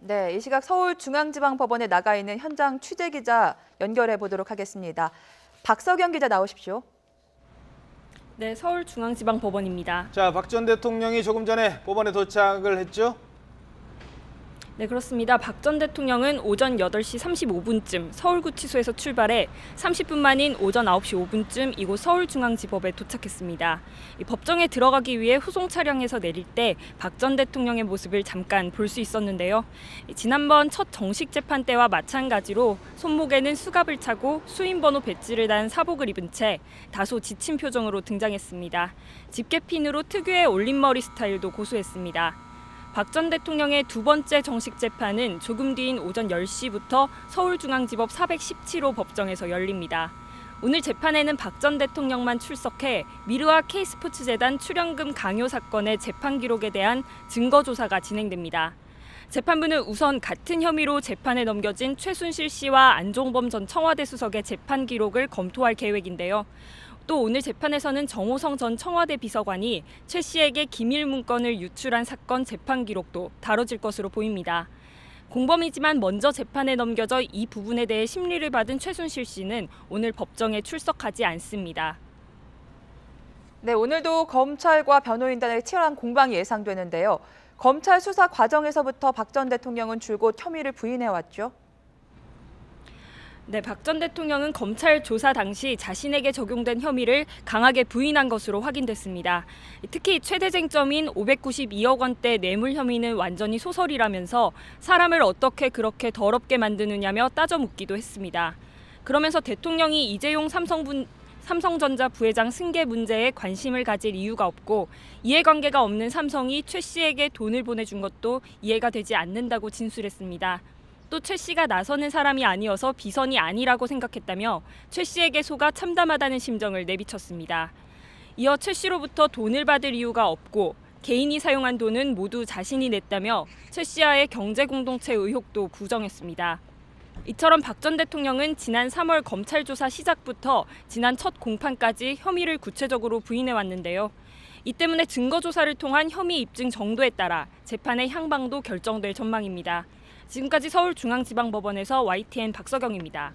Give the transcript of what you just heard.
네, 이 시각 서울중앙지방법원에 나가 있는 현장 취재 기자 연결해 보도록 하겠습니다. 박석영 기자 나오십시오. 네, 서울중앙지방법원입니다. 자, 박 전 대통령이 조금 전에 법원에 도착을 했죠? 네, 그렇습니다. 박 전 대통령은 오전 8시 35분쯤 서울구치소에서 출발해 30분 만인 오전 9시 5분쯤 이곳 서울중앙지법에 도착했습니다. 법정에 들어가기 위해 후송 차량에서 내릴 때 박 전 대통령의 모습을 잠깐 볼 수 있었는데요. 지난번 첫 정식 재판 때와 마찬가지로 손목에는 수갑을 차고 수임번호 배지를 단 사복을 입은 채 다소 지친 표정으로 등장했습니다. 집게핀으로 특유의 올림머리 스타일도 고수했습니다. 박 전 대통령의 두 번째 정식 재판은 조금 뒤인 오전 10시부터 서울중앙지법 417호 법정에서 열립니다. 오늘 재판에는 박 전 대통령만 출석해 미르와 K스포츠재단 출연금 강요 사건의 재판 기록에 대한 증거 조사가 진행됩니다. 재판부는 우선 같은 혐의로 재판에 넘겨진 최순실 씨와 안종범 전 청와대 수석의 재판 기록을 검토할 계획인데요. 또 오늘 재판에서는 정호성 전 청와대 비서관이 최 씨에게 기밀 문건을 유출한 사건 재판 기록도 다뤄질 것으로 보입니다. 공범이지만 먼저 재판에 넘겨져 이 부분에 대해 심리를 받은 최순실 씨는 오늘 법정에 출석하지 않습니다. 네, 오늘도 검찰과 변호인단의 치열한 공방이 예상되는데요. 검찰 수사 과정에서부터 박 전 대통령은 줄곧 혐의를 부인해왔죠. 네, 박 전 대통령은 검찰 조사 당시 자신에게 적용된 혐의를 강하게 부인한 것으로 확인됐습니다. 특히 최대 쟁점인 592억 원대 뇌물 혐의는 완전히 소설이라면서 사람을 어떻게 그렇게 더럽게 만드느냐며 따져 묻기도 했습니다. 그러면서 대통령이 이재용 삼성전자 부회장 승계 문제에 관심을 가질 이유가 없고 이해관계가 없는 삼성이 최 씨에게 돈을 보내준 것도 이해가 되지 않는다고 진술했습니다. 또 최 씨가 나서는 사람이 아니어서 비선이 아니라고 생각했다며 최 씨에게 속아 참담하다는 심정을 내비쳤습니다. 이어 최 씨로부터 돈을 받을 이유가 없고 개인이 사용한 돈은 모두 자신이 냈다며 최 씨와의 경제공동체 의혹도 부정했습니다. 이처럼 박 전 대통령은 지난 3월 검찰 조사 시작부터 지난 첫 공판까지 혐의를 구체적으로 부인해왔는데요. 이 때문에 증거 조사를 통한 혐의 입증 정도에 따라 재판의 향방도 결정될 전망입니다. 지금까지 서울중앙지방법원에서 YTN 박석영입니다.